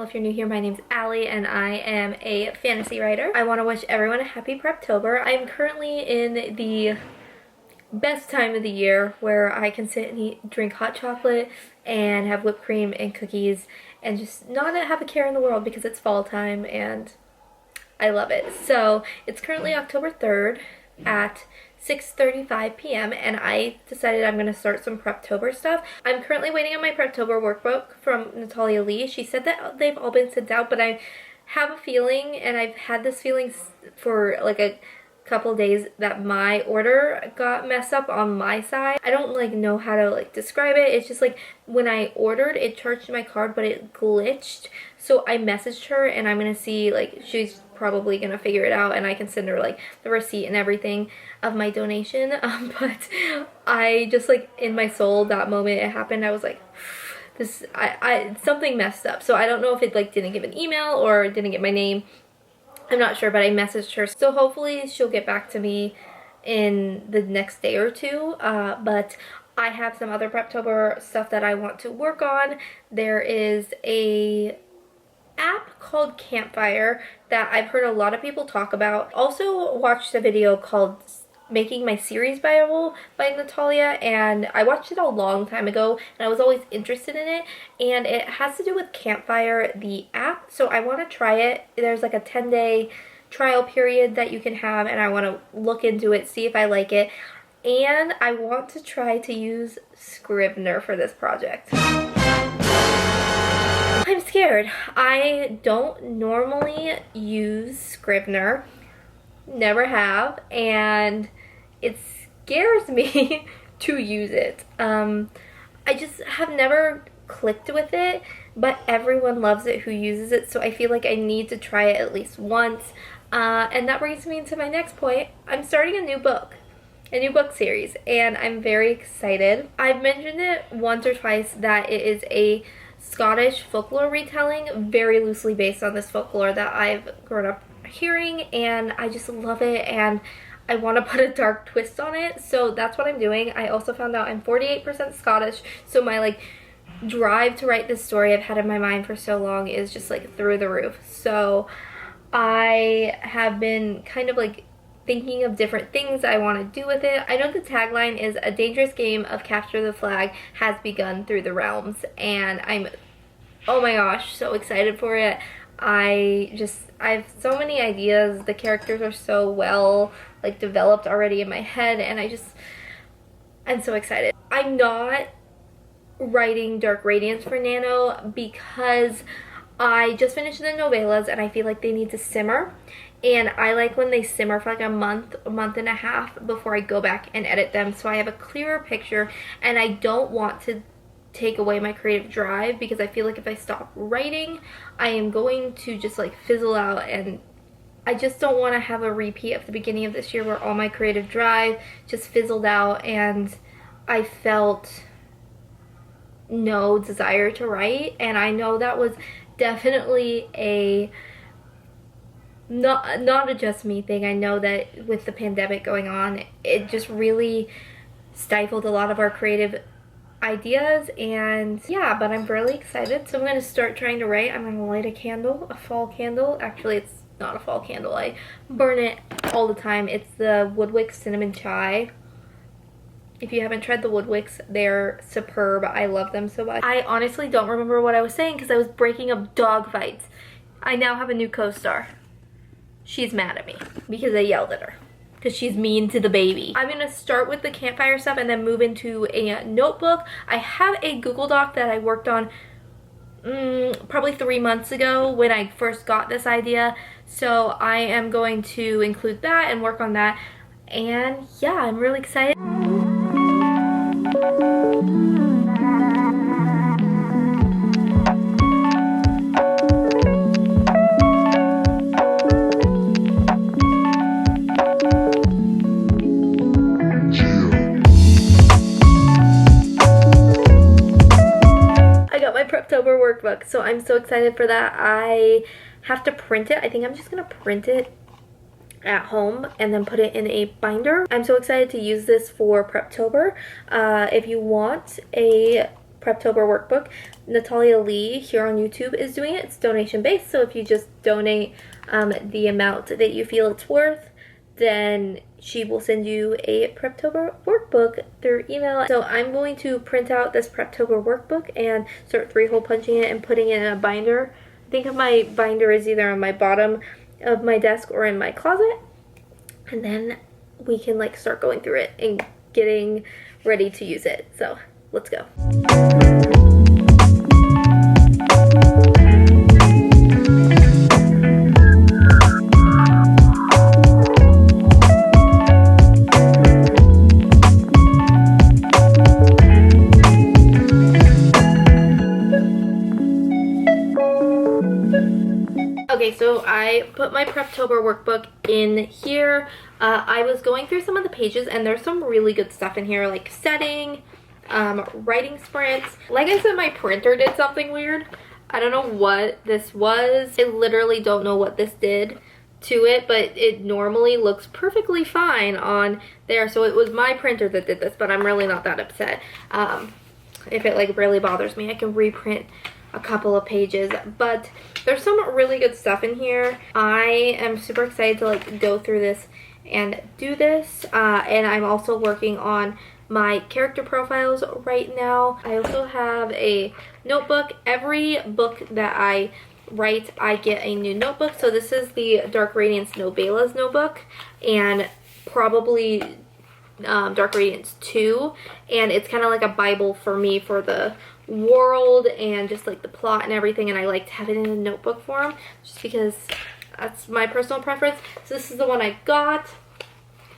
channel. If you're new here, my name's Allie and I am a fantasy writer. I want to wish everyone a happy Preptober. I'm currently in the best time of the year where I can sit and drink hot chocolate and have whipped cream and cookies and just not have a care in the world because it's fall time and I love it. So it's currently October 3rd at 6:35 p.m. and I decided I'm going to start some Preptober stuff. I'm currently waiting on my Preptober workbook from Natalia Lee. She said that they've all been sent out, but I have a feeling, and I've had this feeling for like a couple days, that my order got messed up on my side. I don't like know how to like describe it. It's just like when I ordered, it charged my card, but it glitched. So I messaged her and I'm gonna see, like, she's probably gonna figure it out and I can send her like the receipt and everything of my donation. But I just, like, in my soul, that moment it happened, I was like, this, something messed up. So I don't know if it like didn't give an email or didn't get my name. I'm not sure, but I messaged her. So hopefully she'll get back to me in the next day or two. But I have some other Preptober stuff that I want to work on. There is a app called Campfire that I've heard a lot of people talk about. Also watched a video called Making My Series Bible by Natalia, and I watched it a long time ago and I was always interested in it, and it has to do with Campfire, the app. So I want to try it. There's like a 10-day trial period that you can have, and I want to look into it, see if I like it, and I want to try to use Scrivener for this project. I'm scared. I don't normally use Scrivener, never have, and it scares me to use it. I just have never clicked with it, but everyone loves it who uses it, so I feel like I need to try it at least once. And that brings me into my next point. I'm starting a new book series, and I'm very excited. I've mentioned it once or twice that it is a Scottish folklore retelling, very loosely based on this folklore that I've grown up hearing, and I just love it and I want to put a dark twist on it, so that's what I'm doing. I also found out I'm 48% Scottish, so my like drive to write this story I've had in my mind for so long is just like through the roof. So I have been kind of like thinking of different things I want to do with it. I know the tagline is "A dangerous game of capture the flag has begun through the realms," and I'm, oh my gosh, so excited for it. I have so many ideas. The characters are so well like developed already in my head, and I'm so excited. I'm not writing Dark Radiance for NaNo because I just finished the novellas and I feel like they need to simmer, and I like when they simmer for like a month and a half before I go back and edit them, so I have a clearer picture, and I don't want to take away my creative drive because I feel like if I stop writing, I am going to just like fizzle out, and I just don't want to have a repeat of the beginning of this year where all my creative drive just fizzled out and I felt no desire to write. And I know that was definitely a not a just me thing. I know that with the pandemic going on, it just really stifled a lot of our creative ideas, and yeah, but I'm really excited. So I'm going to start trying to write. I'm going to light a candle, a fall candle. Actually, it's not a fall candle. I burn it all the time. It's the Woodwick Cinnamon Chai. If you haven't tried the Woodwicks, they're superb. I love them so much. I honestly don't remember what I was saying because I was breaking up dog fights. I now have a new co-star. She's mad at me because I yelled at her because she's mean to the baby. I'm gonna start with the Campfire stuff and then move into a notebook. I have a Google Doc that I worked on probably 3 months ago when I first got this idea, so I am going to include that and work on that, and yeah, I'm really excited. Preptober workbook, so I'm so excited for that. I have to print it. I think I'm just gonna print it at home and then put it in a binder. I'm so excited to use this for Preptober. If you want a Preptober Workbook. Natalia Lee here on YouTube is doing it. It's donation based, so if you just donate the amount that you feel it's worth, then she will send you a Preptober Workbook through email. So I'm going to print out this Preptober Workbook and start 3-hole punching it and putting it in a binder. I think my binder is either on my bottom of my desk or in my closet, and then we can like start going through it and getting ready to use it. So let's go. Okay, so I put my Preptober workbook in here. I was going through some of the pages and there's some really good stuff in here, like setting, writing sprints. Like I said, my printer did something weird. I don't know what this was. I literally don't know what this did to it, but it normally looks perfectly fine on there. So it was my printer that did this, but I'm really not that upset. If it like really bothers me, I can reprint a couple of pages, but there's some really good stuff in here. I am super excited to like go through this and do this, and I'm also working on my character profiles right now. I also have a notebook. Every book that I write, I get a new notebook. So this is the Dark Radiance Novella's notebook, and probably Dark Radiance 2, and it's kind of like a Bible for me for the world and just like the plot and everything, and I like to have it in a notebook form just because that's my personal preference. So this is the one I got.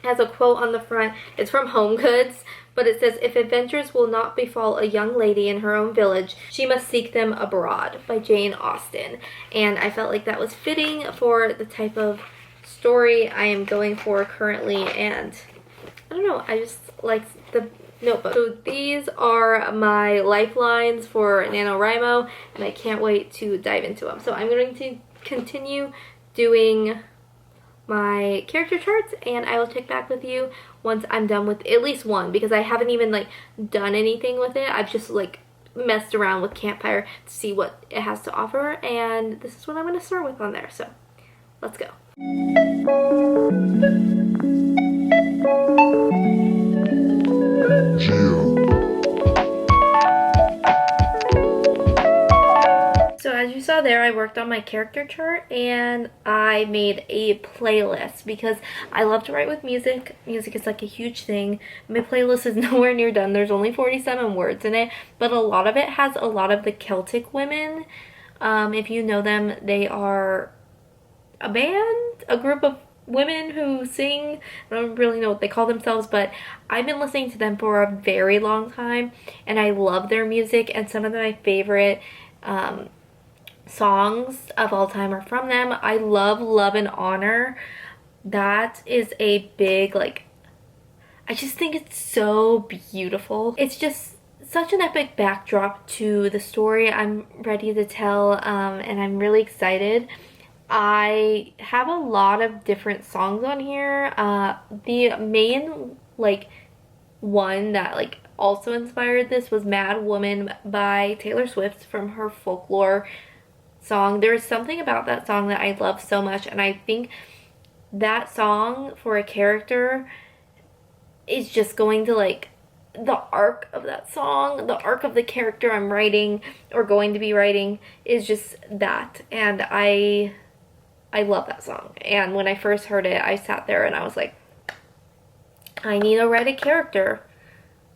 It has a quote on the front. It's from Home Goods, but it says, "If adventures will not befall a young lady in her own village, she must seek them abroad," by Jane Austen. And I felt like that was fitting for the type of story I am going for currently, and I don't know, I just like the notebook. So these are my lifelines for NaNoWriMo, and I can't wait to dive into them. So I'm going to continue doing my character charts, and I will check back with you once I'm done with at least one, because I haven't even like done anything with it. I've just like messed around with Campfire to see what it has to offer, and this is what I'm going to start with on there. So let's go. So as you saw there, I worked on my character chart and I made a playlist because I love to write with music. Music is like a huge thing. My playlist is nowhere near done. There's only 47 words in it, but a lot of it has a lot of the Celtic women. If you know them, they are a band, a group of women who sing. I don't really know what they call themselves, but I've been listening to them for a very long time and I love their music, and some of my favorite songs of all time are from them. I love Love and Honor. That is a big, like, I just think it's so beautiful. It's just such an epic backdrop to the story I'm ready to tell, and I'm really excited. I have a lot of different songs on here. The main like one that like also inspired this was Mad Woman by Taylor Swift from her Folklore song. There's something about that song that I love so much, and I think that song for a character is just going to like the arc of that song, the arc of the character I'm writing or going to be writing is just that, and I love that song. And when I first heard it, I sat there and I was like, I need to write a character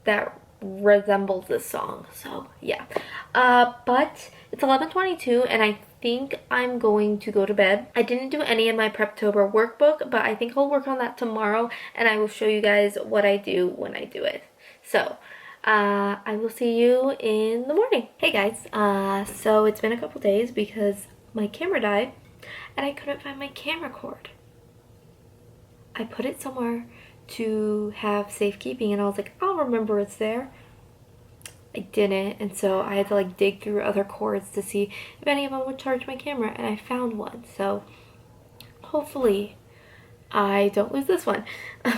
that resembles this song. So yeah, but it's 11:22 and I think I'm going to go to bed. I didn't do any of my Preptober workbook, but I think I'll work on that tomorrow and I will show you guys what I do when I do it. So I will see you in the morning. Hey guys, so it's been a couple days because my camera died and I couldn't find my camera cord. I put it somewhere to have safekeeping and I was like, I'll remember it's there. I didn't, and so I had to like dig through other cords to see if any of them would charge my camera, and I found one. So hopefully I don't lose this one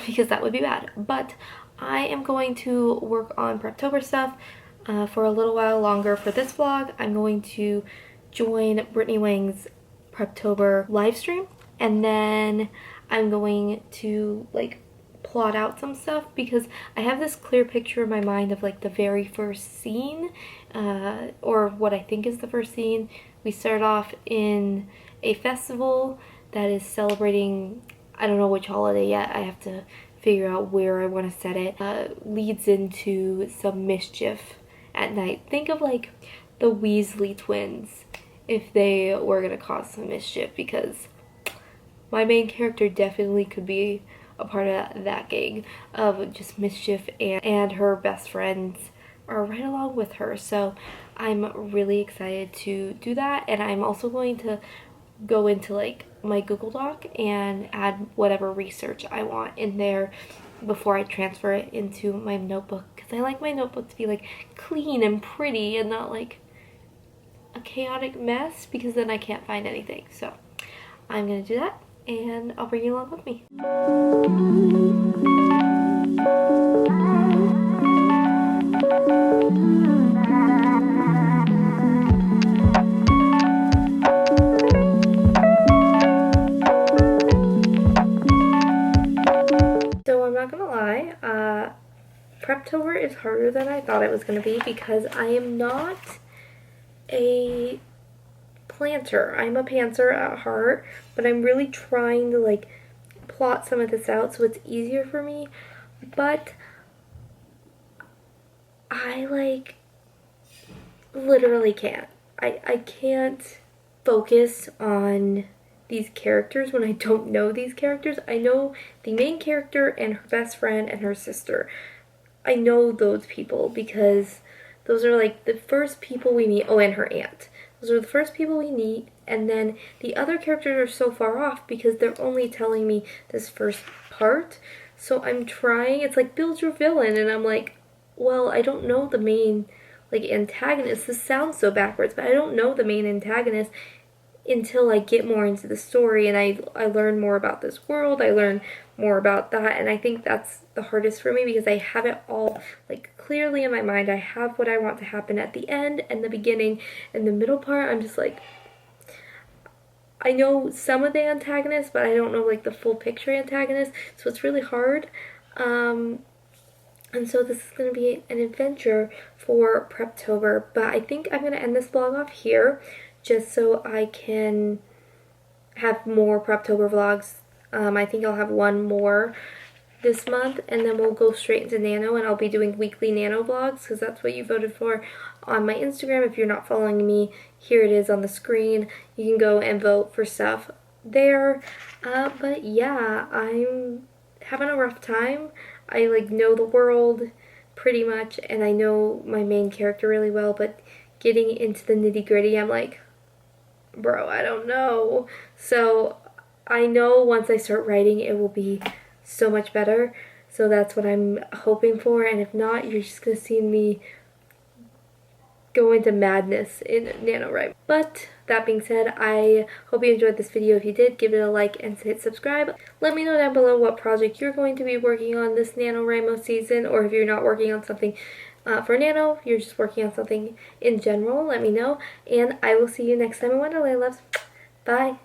because that would be bad. But I am going to work on Preptober stuff. for a little while longer for this vlog. I'm going to join Brittany Wang's Preptober live stream, and then I'm going to like plot out some stuff because I have this clear picture in my mind of like the very first scene, or what I think is the first scene. We start off in a festival that is celebrating, I don't know which holiday yet, I have to figure out where I want to set it. Leads into some mischief at night. Think of like the Weasley twins if they were gonna cause some mischief, because my main character definitely could be a part of that gang of just mischief, and her best friends are right along with her. So I'm really excited to do that, and I'm also going to go into like my Google Doc and add whatever research I want in there before I transfer it into my notebook, because I like my notebook to be like clean and pretty and not like a chaotic mess, because then I can't find anything. So I'm gonna do that, and I'll bring you along with me. So I'm not gonna lie, Preptober is harder than I thought it was gonna be, because I am not a planter. I'm a pantser at heart, but I'm really trying to like plot some of this out so it's easier for me. But I like literally can't. I can't focus on these characters when I don't know these characters. I know the main character and her best friend and her sister. I know those people because those are like the first people we meet. Oh, and her aunt. Those are the first people we meet, and then the other characters are so far off because they're only telling me this first part. So I'm trying, it's like build your villain, and I'm like, well, I don't know the main like antagonist. This sounds so backwards, but I don't know the main antagonist until I get more into the story and I learn more about this world, I learn more about that, and I think that's the hardest for me because I have it all like clearly in my mind. I have what I want to happen at the end and the beginning, and the middle part I'm just like, I know some of the antagonists, but I don't know like the full picture antagonist, so it's really hard. And so this is going to be an adventure for Preptober, but I think I'm going to end this vlog off here just so I can have more Preptober vlogs. I think I'll have one more this month, and then we'll go straight into Nano, and I'll be doing weekly Nano vlogs because that's what you voted for on my Instagram. If you're not following me, here it is on the screen. You can go and vote for stuff there. But yeah, I'm having a rough time. I like know the world pretty much, and I know my main character really well, but getting into the nitty-gritty, I'm like, bro, I don't know. So I know once I start writing it will be so much better, so that's what I'm hoping for, and if not, you're just gonna see me go into madness in NaNoWriMo. But that being said, I hope you enjoyed this video. If you did, give it a like and hit subscribe. Let me know down below what project you're going to be working on this NaNoWriMo season, or if you're not working on something for Nano, you're just working on something in general, let me know. And I will see you next time in Wonderland, loves. Bye.